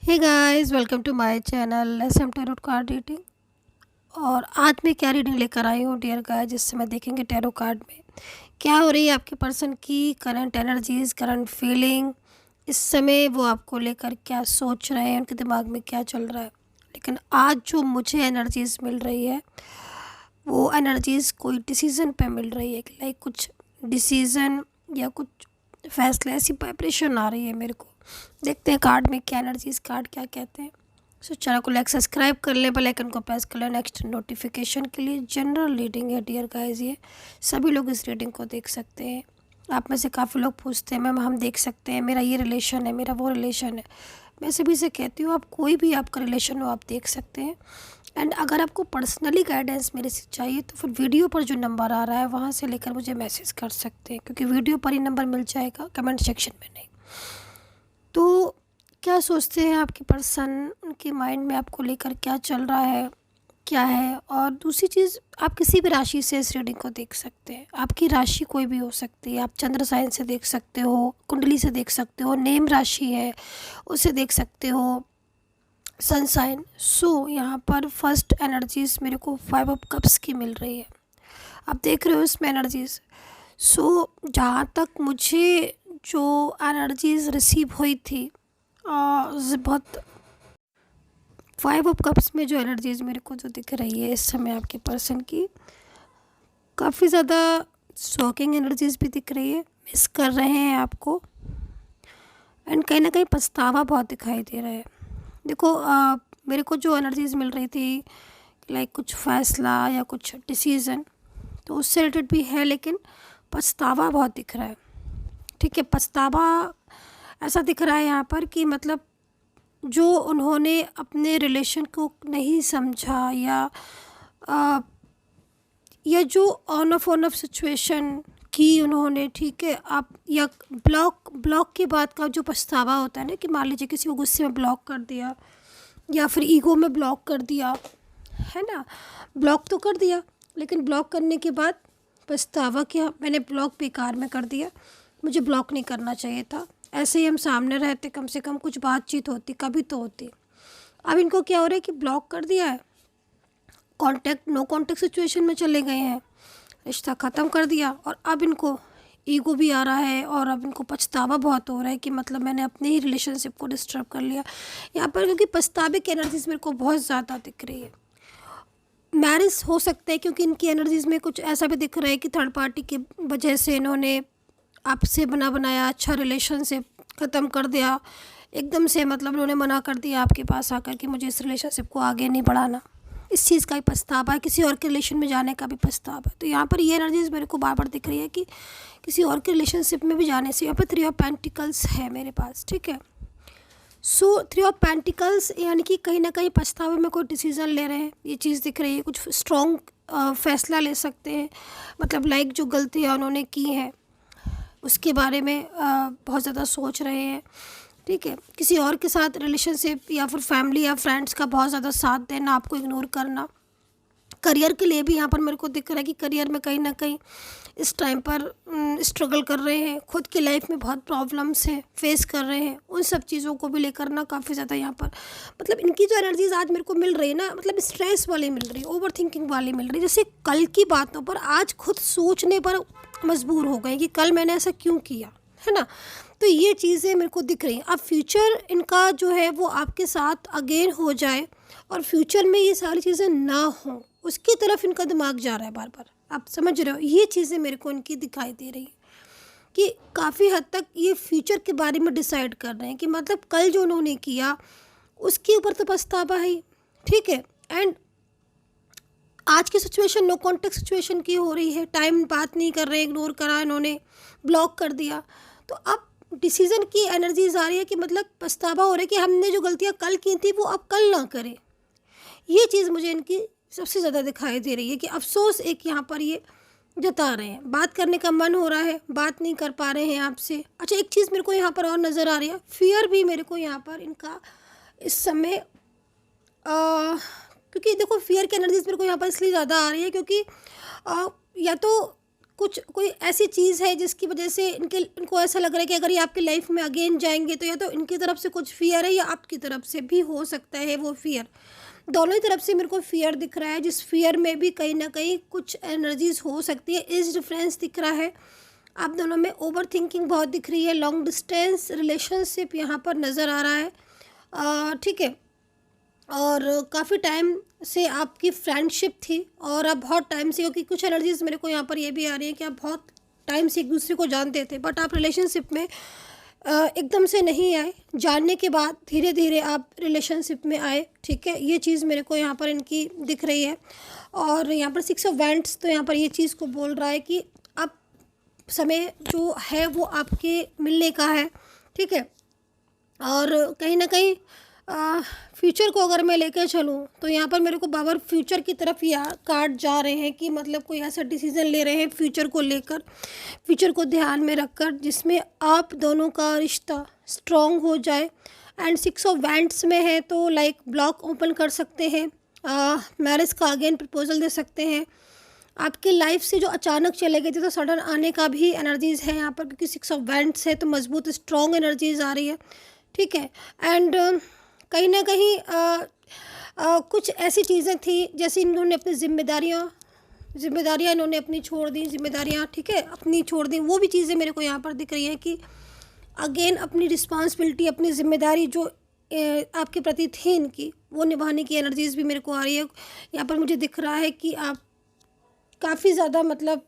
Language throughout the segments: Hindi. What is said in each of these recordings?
Hey guys, welcome to my channel S M tarot card reading. और आज मैं क्या रीडिंग लेकर आई हूँ डियर गाइस, जिससे मैं देखेंगे टैरो कार्ड में क्या हो रही है आपके पर्सन की करंट एनर्जीज, करंट फीलिंग। इस समय वो आपको लेकर क्या सोच रहे हैं, उनके दिमाग में क्या चल रहा है। लेकिन आज जो मुझे एनर्जीज मिल रही है वो एनर्जीज कोई डिसीज़न पे मिल रही है, लाइक कुछ डिसीज़न या कुछ फैसले, ऐसी वाइब्रेशन आ रही है मेरे को। देखते हैं कार्ड में क्या एनर्जीज, कार्ड क्या कहते हैं। सो चैनल को लाइक सब्सक्राइब कर ले, बेल आइकन को प्रेस कर ले नेक्स्ट नोटिफिकेशन के लिए। जनरल रीडिंग है डियर गाइस, ये सभी लोग इस रीडिंग को देख सकते हैं। आप में से काफ़ी लोग पूछते हैं मैम हम देख सकते हैं, मेरा ये रिलेशन है, मेरा वो रिलेशन है। मैं सभी से कहती हूँ आप कोई भी आपका रिलेशन हो आप देख सकते हैं। एंड अगर आपको पर्सनली गाइडेंस मेरे से चाहिए तो फिर वीडियो पर जो नंबर आ रहा है वहाँ से लेकर मुझे मैसेज कर सकते हैं, क्योंकि वीडियो पर ही नंबर मिल जाएगा, कमेंट सेक्शन में नहीं। तो क्या सोचते हैं आपके पर्सन, उनके माइंड में आपको लेकर क्या चल रहा है, क्या है। और दूसरी चीज़, आप किसी भी राशि से इस रीडिंग को देख सकते हैं। आपकी राशि कोई भी हो सकती है, आप चंद्र साइन से देख सकते हो, कुंडली से देख सकते हो, नेम राशि है उससे देख सकते हो, सनसाइन। सो यहाँ पर फर्स्ट एनर्जीज मेरे को 5 ऑफ कप्स की मिल रही है, आप देख रहे हो इसमें एनर्जीज। सो जहाँ तक मुझे जो एनर्जीज रिसीव हुई थी बहुत 5 ऑफ कप्स में जो एनर्जीज मेरे को जो दिख रही है इस समय आपके पर्सन की, काफ़ी ज़्यादा शॉकिंग एनर्जीज भी दिख रही है, मिस कर रहे हैं आपको। एंड कहीं ना कहीं पछतावा बहुत दिखाई दे रहा है। देखो मेरे को जो एनर्जीज मिल रही थी, लाइक कुछ फैसला या कुछ डिसीज़न, तो उससे रिलेटेड भी है, लेकिन पछतावा बहुत दिख रहा है। ठीक है, पछतावा ऐसा दिख रहा है यहाँ पर कि मतलब जो उन्होंने अपने रिलेशन को नहीं समझा, या जो ऑन ऑफ सिचुएशन की उन्होंने, ठीक है, आप या ब्लॉक के बाद का जो पछतावा होता है ना, कि मान लीजिए किसी को गुस्से में ब्लॉक कर दिया या फिर ईगो में ब्लॉक कर दिया, है ना। ब्लॉक तो कर दिया, लेकिन ब्लॉक करने के बाद पछतावा क्या, मैंने ब्लॉक बेकार में कर दिया, मुझे ब्लॉक नहीं करना चाहिए था। ऐसे ही हम सामने रहते, कम से कम कुछ बातचीत होती, कभी तो होती। अब इनको क्या हो रहा है कि ब्लॉक कर दिया है, कांटेक्ट नो कांटेक्ट सिचुएशन में चले गए हैं, रिश्ता ख़त्म कर दिया। और अब इनको ईगो भी आ रहा है और अब इनको पछतावा बहुत हो रहा है कि मतलब मैंने अपने ही रिलेशनशिप को डिस्टर्ब कर लिया यहाँ पर, क्योंकि पछतावे की एनर्जीज मेरे को बहुत ज़्यादा दिख रही है। मैरिज हो सकता है, क्योंकि इनकी एनर्जीज में कुछ ऐसा भी दिख रहा है कि थर्ड पार्टी की वजह से इन्होंने आपसे बना बनाया अच्छा रिलेशनशिप ख़त्म कर दिया एकदम से। मतलब उन्होंने मना कर दिया आपके पास आकर कि मुझे इस रिलेशनशिप को आगे नहीं बढ़ाना। इस चीज़ का भी पछतावा है, किसी और के रिलेशन में जाने का भी पछतावा है। तो यहाँ पर ये एनर्जीज मेरे को बार बार दिख रही है कि किसी और के रिलेशनशिप में भी जाने से। यहाँ पर 3 ऑफ पेंटिकल्स है मेरे पास, ठीक है। सो 3 ऑफ पेंटिकल्स यानी कि कहीं ना कहीं पछतावे में कोई डिसीज़न ले रहे हैं, ये चीज़ दिख रही है। कुछ स्ट्रॉन्ग फैसला ले सकते हैं, मतलब लाइक जो गलतियाँ उन्होंने की हैं उसके बारे में बहुत ज़्यादा सोच रहे हैं, ठीक है। किसी और के साथ रिलेशनशिप या फिर फैमिली या फ्रेंड्स का बहुत ज़्यादा साथ देना, आपको इग्नोर करना। करियर के लिए भी यहाँ पर मेरे को दिख रहा है कि करियर में कहीं ना कहीं इस टाइम पर स्ट्रगल कर रहे हैं, खुद की लाइफ में बहुत प्रॉब्लम्स हैं, फेस कर रहे हैं। उन सब चीज़ों को भी लेकर ना काफ़ी ज़्यादा यहाँ पर मतलब इनकी जो एनर्जीज आज मेरे को मिल रही है ना, मतलब स्ट्रेस वाली मिल रही है, ओवर थिंकिंग वाली मिल रही है। जैसे कल की बातों पर आज खुद सोचने पर मजबूर हो गए कि कल मैंने ऐसा क्यों किया, है ना। तो ये चीज़ें मेरे को दिख रही हैं। अब फ्यूचर इनका जो है वो आपके साथ अगेन हो जाए और फ्यूचर में ये सारी चीज़ें ना हो, उसकी तरफ इनका दिमाग जा रहा है बार बार। आप समझ रहे हो, ये चीज़ें मेरे को इनकी दिखाई दे रही हैं कि काफ़ी हद तक ये फ्यूचर के बारे में डिसाइड कर रहे हैं कि मतलब कल जो उन्होंने किया उसके ऊपर तो पछतावा है ही, ठीक है। एंड आज की सिचुएशन नो कॉन्टेक्ट सिचुएशन की हो रही है, टाइम बात नहीं कर रहे, इग्नोर करा इन्होंने, ब्लॉक कर दिया। तो अब डिसीज़न की एनर्जीज आ रही है कि मतलब पछतावा हो रहा है कि हमने जो गलतियाँ कल की थी वो अब कल ना करें। ये चीज़ मुझे इनकी सबसे ज़्यादा दिखाई दे रही है कि अफसोस एक यहाँ पर ये जता रहे हैं। बात करने का मन हो रहा है, बात नहीं कर पा रहे हैं आपसे। अच्छा, एक चीज़ मेरे को यहाँ पर और नज़र आ रही है, फियर भी मेरे को यहाँ पर इनका इस समय क्योंकि देखो फियर की एनर्जीज मेरे को यहाँ पर इसलिए ज़्यादा आ रही है क्योंकि या तो कुछ कोई ऐसी चीज़ है जिसकी वजह से इनको ऐसा लग रहा है कि अगर ये आपकी लाइफ में अगेन जाएंगे तो या तो इनकी तरफ से कुछ फियर है या आपकी तरफ से भी हो सकता है वो फियर। दोनों ही तरफ से मेरे को फियर दिख रहा है, जिस फियर में भी कहीं ना कहीं कुछ एनर्जीज हो सकती है, इस डिफरेंस दिख रहा है। आप दोनों में ओवर थिंकिंग बहुत दिख रही है, लॉन्ग डिस्टेंस रिलेशनशिप यहाँ पर नज़र आ रहा है, ठीक है। और काफ़ी टाइम से आपकी फ्रेंडशिप थी और आप बहुत टाइम से, क्योंकि कुछ एनर्जीज मेरे को यहाँ पर ये भी आ रही है कि आप बहुत टाइम से एक दूसरे को जानते थे, बट आप रिलेशनशिप में एकदम से नहीं आए, जानने के बाद धीरे धीरे आप रिलेशनशिप में आए, ठीक है। ये चीज़ मेरे को यहाँ पर इनकी दिख रही है। और यहाँ पर 6 ऑफ वैंड्स तो यहाँ पर ये चीज़ को बोल रहा है कि अब समय जो है वो आपके मिलने का है, ठीक है। और कहीं ना कहीं फ्यूचर को अगर मैं लेकर चलूँ तो यहाँ पर मेरे को बाबर फ्यूचर की तरफ या कार्ड जा रहे हैं कि मतलब कोई ऐसा डिसीज़न ले रहे हैं फ्यूचर को लेकर, फ्यूचर को ध्यान में रखकर, जिसमें आप दोनों का रिश्ता स्ट्रॉन्ग हो जाए। एंड 6 ऑफ वैंड्स में है तो लाइक ब्लॉक ओपन कर सकते हैं, मैरिज का अगेन प्रपोजल दे सकते हैं। आपकी लाइफ से जो अचानक चले गए थे तो सडन आने का भी एनर्जीज़ है यहाँ पर, क्योंकि 6 ऑफ वैंड्स है तो मजबूत स्ट्रॉन्ग एनर्जीज आ रही है, ठीक है। एंड कहीं ना कहीं कुछ ऐसी चीज़ें थी जैसे इन्होंने अपनी जिम्मेदारियाँ इन्होंने अपनी छोड़ दी, जिम्मेदारियाँ, ठीक है, अपनी छोड़ दी। वो भी चीज़ें मेरे को यहाँ पर दिख रही हैं कि अगेन अपनी रिस्पॉन्सिबिलिटी, अपनी जिम्मेदारी जो आपके प्रति थी इनकी, वो निभाने की एनर्जीज़ भी मेरे को आ रही है। यहाँ पर मुझे दिख रहा है कि आप काफ़ी ज़्यादा मतलब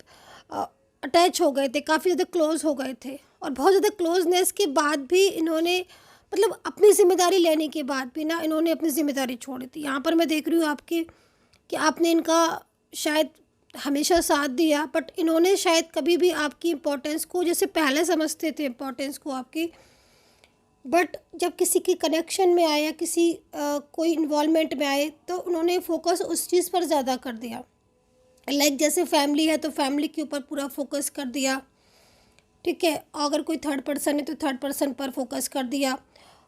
अटैच हो गए थे, काफ़ी ज़्यादा क्लोज़ हो गए थे, और बहुत ज़्यादा क्लोजनेस के बाद भी इन्होंने मतलब अपनी ज़िम्मेदारी लेने के बाद भी ना इन्होंने अपनी ज़िम्मेदारी छोड़ी थी। यहाँ पर मैं देख रही हूँ आपके कि आपने इनका शायद हमेशा साथ दिया, बट इन्होंने शायद कभी भी आपकी इम्पोर्टेंस को, जैसे पहले समझते थे इम्पोर्टेंस को आपकी, बट जब किसी की कनेक्शन में आए या किसी कोई इन्वॉल्वमेंट में आए तो उन्होंने फोकस उस चीज़ पर ज़्यादा कर दिया। लाइक जैसे फैमिली है तो फैमिली के ऊपर पूरा फोकस कर दिया, ठीक है। अगर कोई थर्ड पर्सन है तो थर्ड पर्सन पर फोकस कर दिया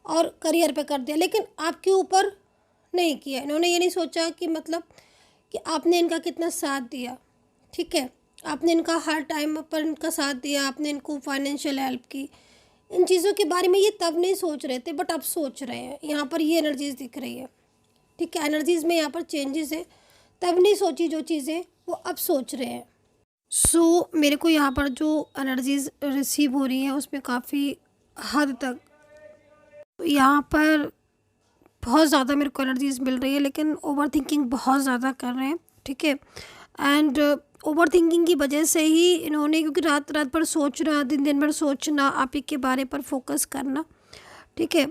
और करियर पे कर दिया, लेकिन आपके ऊपर नहीं किया। इन्होंने ये नहीं सोचा कि मतलब कि आपने इनका कितना साथ दिया, ठीक है, आपने इनका हर टाइम पर इनका साथ दिया, आपने इनको फाइनेंशियल हेल्प की। इन चीज़ों के बारे में ये तब नहीं सोच रहे थे, बट अब सोच रहे हैं। यहाँ पर ये एनर्जीज़ दिख रही है, ठीक है। एनर्जीज़ में यहाँ पर चेंजेस है, तब नहीं सोची जो चीज़ें वो अब सोच रहे हैं। सो मेरे को यहाँ पर जो एनर्जीज़ रिसीव हो रही हैं उसमें काफ़ी हद तक यहाँ पर बहुत ज़्यादा मेरे को एनर्जीज़ मिल रही है, लेकिन ओवर थिंकिंग बहुत ज़्यादा कर रहे हैं, ठीक है। एंड ओवर थिंकिंग की वजह से ही इन्होंने, क्योंकि रात रात भर सोचना, दिन दिन भर सोचना, आप ही के बारे पर फोकस करना, ठीक है।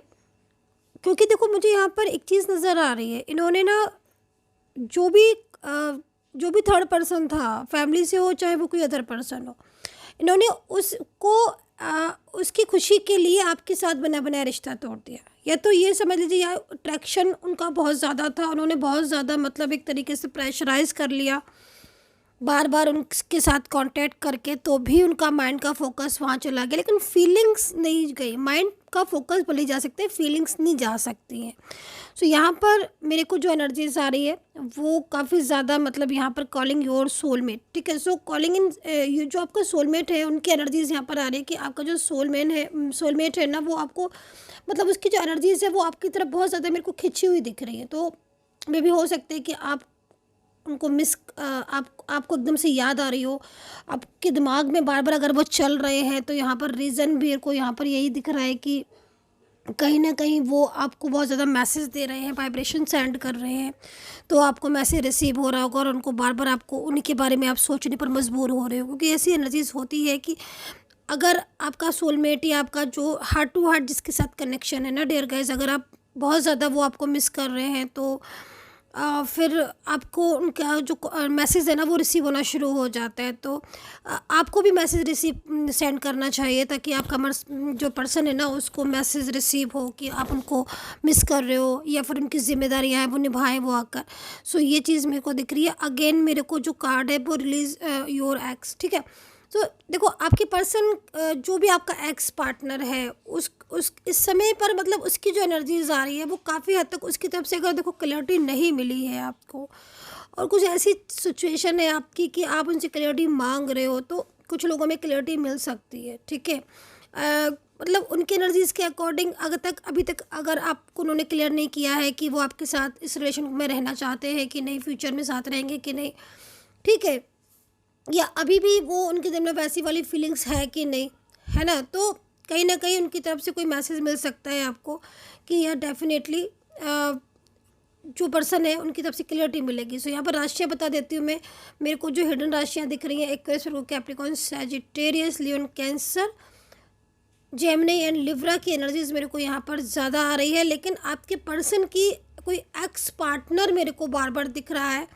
क्योंकि देखो मुझे यहाँ पर एक चीज़ नज़र आ रही है, इन्होंने ना जो भी थर्ड पर्सन था, फैमिली से हो चाहे वो कोई अदर पर्सन हो, इन्होंने उसको उसकी खुशी के लिए आपके साथ बना बनाया रिश्ता तोड़ दिया। या तो ये समझ लीजिए या अट्रैक्शन उनका बहुत ज़्यादा था, उन्होंने बहुत ज़्यादा मतलब एक तरीके से प्रेशराइज़ कर लिया बार बार उनके साथ कांटेक्ट करके, तो भी उनका माइंड का फोकस वहाँ चला गया, लेकिन फीलिंग्स नहीं गई। माइंड का फोकस भले जा सकते हैं, फीलिंग्स नहीं जा सकती हैं। सो यहाँ पर मेरे को जो एनर्जीज आ रही है वो काफ़ी ज़्यादा मतलब यहाँ पर कॉलिंग योर सोलमेट, ठीक है। सो कॉलिंग इन ये जो आपका सोलमेट है उनकी एनर्जीज यहाँ पर आ रही है कि आपका जो सोलमेट है ना, वो आपको मतलब उसकी जो एनर्जीज है वो आपकी तरफ बहुत ज़्यादा मेरे को खिंची हुई दिख रही है। तो मे भी हो सकता है कि आप उनको आपको एकदम से याद आ रही हो, आपके दिमाग में बार बार अगर वो चल रहे हैं, तो यहाँ पर रीज़न भी को यहाँ पर यही दिख रहा है कि कहीं ना कहीं वो आपको बहुत ज़्यादा मैसेज दे रहे हैं, वाइब्रेशन सेंड कर रहे हैं, तो आपको मैसेज रिसीव हो रहा होगा और उनको बार बार आपको उनके बारे में आप सोचने पर मजबूर हो रहे हो। क्योंकि ऐसी एनर्जीज होती है कि अगर आपका सोलमेट या आपका जो हार्ट टू हार्ट जिसके साथ कनेक्शन है ना डियर गाइस, अगर आप बहुत ज़्यादा वो आपको मिस कर रहे हैं तो फिर आपको उनका जो मैसेज है ना वो रिसीव होना शुरू हो जाता है। तो आपको भी मैसेज सेंड करना चाहिए ताकि आपका जो पर्सन है ना उसको मैसेज रिसीव हो कि आप उनको मिस कर रहे हो या फिर उनकी जिम्मेदारियां हैं वो निभाएं वो आकर। सो ये चीज़ मेरे को दिख रही है। अगेन मेरे को जो कार्ड है वो रिलीज योर एक्स, ठीक है। तो देखो आपकी पर्सन जो भी आपका एक्स पार्टनर है उस इस समय पर मतलब उसकी जो एनर्जीज आ रही है वो काफ़ी हद तक उसकी तरफ से, अगर देखो क्लैरिटी नहीं मिली है आपको और कुछ ऐसी सिचुएशन है आपकी कि आप उनसे क्लियरिटी मांग रहे हो, तो कुछ लोगों में क्लियरिटी मिल सकती है, ठीक है। मतलब उनके एनर्जीज़ के अकॉर्डिंग अभी तक अगर आपको उन्होंने क्लियर नहीं किया है कि वो आपके साथ इस रिलेशन में रहना चाहते हैं कि नहीं, फ्यूचर में साथ रहेंगे कि नहीं, ठीक है, या अभी भी वो उनके दिल में वैसी वाली फीलिंग्स है कि नहीं, है ना, तो कहीं ना कहीं उनकी तरफ से कोई मैसेज मिल सकता है आपको कि यह डेफिनेटली जो पर्सन है उनकी तरफ से क्लियरिटी मिलेगी। सो यहाँ पर राशियाँ बता देती हूँ मैं। मेरे को जो हिडन राशियाँ दिख रही हैं, Aquarius, Virgo, Capricorn, Sagittarius, Leo, Cancer, Gemini and Libra की एनर्जीज मेरे को यहाँ पर ज़्यादा आ रही है। लेकिन आपके पर्सन की कोई एक्स पार्टनर मेरे को बार बार दिख रहा है,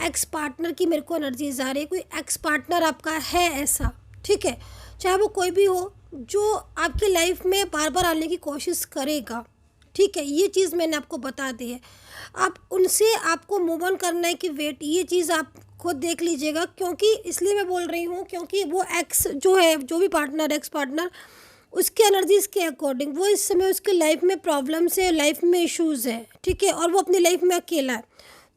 एक्स पार्टनर की मेरे को एनर्जीज आ रही है। कोई एक्स पार्टनर आपका है ऐसा, ठीक है, चाहे वो कोई भी हो, जो आपकी लाइफ में बार बार आने की कोशिश करेगा, ठीक है, ये चीज़ मैंने आपको बता दी है। आप उनसे आपको मूव ऑन करना है कि वेट, ये चीज़ आप खुद देख लीजिएगा। क्योंकि इसलिए मैं बोल रही हूँ क्योंकि वो एक्स जो है, जो भी पार्टनर, एक्स पार्टनर, उसके एनर्जीज़ के अकॉर्डिंग वो इस समय उसके लाइफ में प्रॉब्लम्स है, लाइफ में इश्यूज़ है, ठीक है, और वो अपनी लाइफ में अकेला है,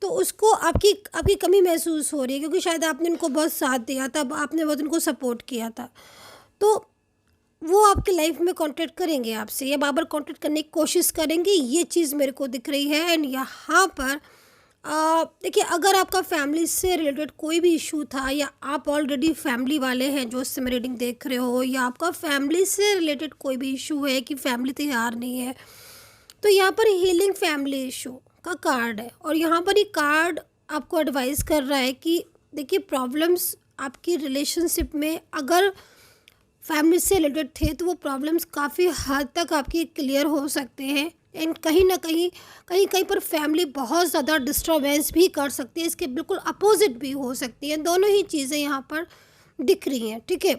तो उसको आपकी कमी महसूस हो रही है क्योंकि शायद आपने उनको बहुत साथ दिया था, आपने बहुत उनको सपोर्ट किया था, तो वो आपके लाइफ में कांटेक्ट करेंगे आपसे या बार बार कांटेक्ट करने की कोशिश करेंगे, ये चीज़ मेरे को दिख रही है। एंड यहाँ पर देखिए, अगर आपका फैमिली से रिलेटेड कोई भी इशू था या आप ऑलरेडी फैमिली वाले हैं जो इस समय रीडिंग देख रहे हो, या आपका फैमिली से रिलेटेड कोई भी इशू है कि फैमिली तैयार नहीं है, तो यहाँ पर हीलिंग फैमिली इशू का कार्ड है। और यहाँ पर ये कार्ड आपको एडवाइस कर रहा है कि देखिए, प्रॉब्लम्स आपकी रिलेशनशिप में अगर फैमिली से रिलेटेड थे तो वो प्रॉब्लम्स काफ़ी हद तक आपके क्लियर हो सकते हैं। एंड कहीं ना कहीं पर फैमिली बहुत ज़्यादा डिस्टर्बेंस भी कर सकती है, इसके बिल्कुल अपोजिट भी हो सकती है। दोनों ही चीज़ें यहाँ पर दिख रही हैं, ठीक है।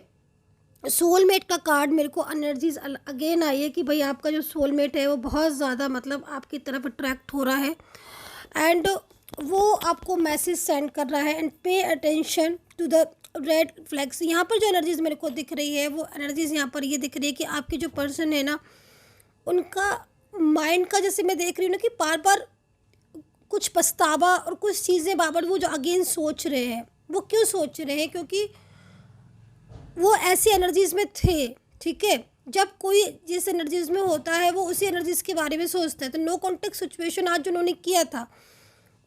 सोलमेट का कार्ड मेरे को एनर्जीज अगेन आई है कि भाई आपका जो सोलमेट है वो बहुत ज़्यादा मतलब आपकी तरफ अट्रैक्ट हो रहा है एंड वो आपको मैसेज सेंड कर रहा है। And pay attention to the red flags. यहाँ पर जो एनर्जीज मेरे को दिख रही है वो एनर्जीज यहाँ पर ये दिख रही है कि आपके जो पर्सन है ना, उनका माइंड का, जैसे मैं देख रही हूँ ना कि बार बार कुछ पछतावा और कुछ चीज़ें बार बार वो जो अगेन सोच रहे हैं। वो क्यों सोच रहे हैं? क्योंकि वो ऐसी एनर्जीज़ में थे, ठीक है। जब कोई जिस एनर्जीज़ में होता है वो उसी एनर्जीज़ के बारे में सोचता है। तो नो कॉन्टेक्ट सिचुएशन आज जो उन्होंने किया था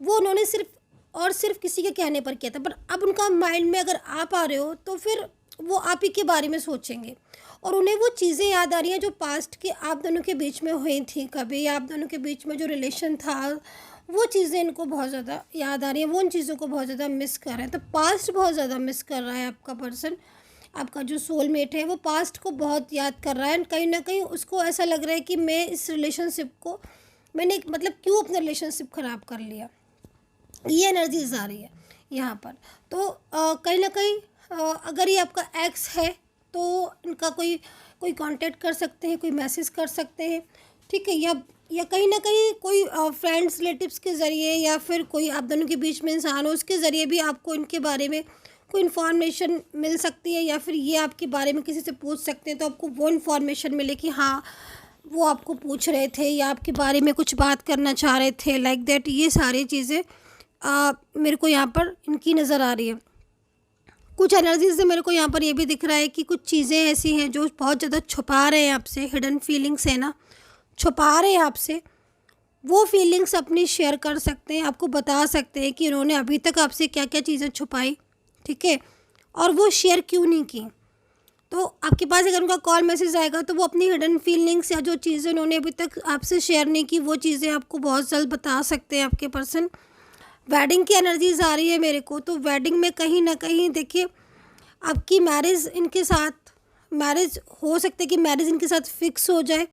वो उन्होंने सिर्फ किसी के कहने पर किया था, पर अब उनका माइंड में अगर आप आ रहे हो तो फिर वो आप ही के बारे में सोचेंगे और उन्हें वो चीज़ें याद आ रही हैं जो पास्ट के आप दोनों के बीच में हुई थी। कभी आप दोनों के बीच में जो रिलेशन था वो चीज़ें इनको बहुत ज़्यादा याद आ रही हैं, वो उन चीज़ों को बहुत ज़्यादा मिस कर रहे हैं। तो पास्ट बहुत ज़्यादा मिस कर रहा है आपका पर्सन। आपका जो सोलमेट है वो पास्ट को बहुत याद कर रहा है एंड कहीं ना कहीं उसको ऐसा लग रहा है कि मैं इस रिलेशनशिप को मैंने मतलब क्यों अपना रिलेशनशिप ख़राब कर लिया। ये एनर्जीज आ रही है यहाँ पर। तो कहीं ना कहीं अगर ये आपका एक्स है तो इनका कोई कांटेक्ट कर सकते हैं, कोई मैसेज कर सकते हैं, ठीक है, या कहीं ना कहीं कोई फ्रेंड्स रिलेटिव्स के ज़रिए या फिर कोई आप दोनों के बीच में इंसान हो उसके ज़रिए भी आपको इनके बारे में कोई इन्फॉर्मेशन मिल सकती है, या फिर ये आपके बारे में किसी से पूछ सकते हैं तो आपको वो इन्फॉर्मेशन मिले कि हाँ वो आपको पूछ रहे थे या आपके बारे में कुछ बात करना चाह रहे थे, लाइक दैट। ये सारी चीज़ें मेरे को यहाँ पर इनकी नज़र आ रही है। कुछ एनर्जी से मेरे को यहाँ पर ये भी दिख रहा है कि कुछ चीज़ें ऐसी हैं जो बहुत ज़्यादा छुपा रहे हैं आपसे, हिडन फीलिंग्स है ना, छुपा रहे हैं आपसे। वो फीलिंग्स अपनी शेयर कर सकते हैं, आपको बता सकते हैं कि उन्होंने अभी तक आपसे क्या क्या चीज़ें छुपाई, ठीक है, और वो शेयर क्यों नहीं की। तो आपके पास अगर उनका कॉल मैसेज आएगा तो वो अपनी हिडन फीलिंग्स या जो चीज़ें उन्होंने अभी तक आपसे शेयर नहीं की वो चीज़ें आपको बहुत जल्द बता सकते हैं आपके पर्सन। वेडिंग की एनर्जीज आ रही है मेरे को, तो वेडिंग में कहीं ना कहीं देखिए आपकी मैरिज इनके साथ, मैरिज हो सकता है कि मैरिज इनके साथ फिक्स हो जाए,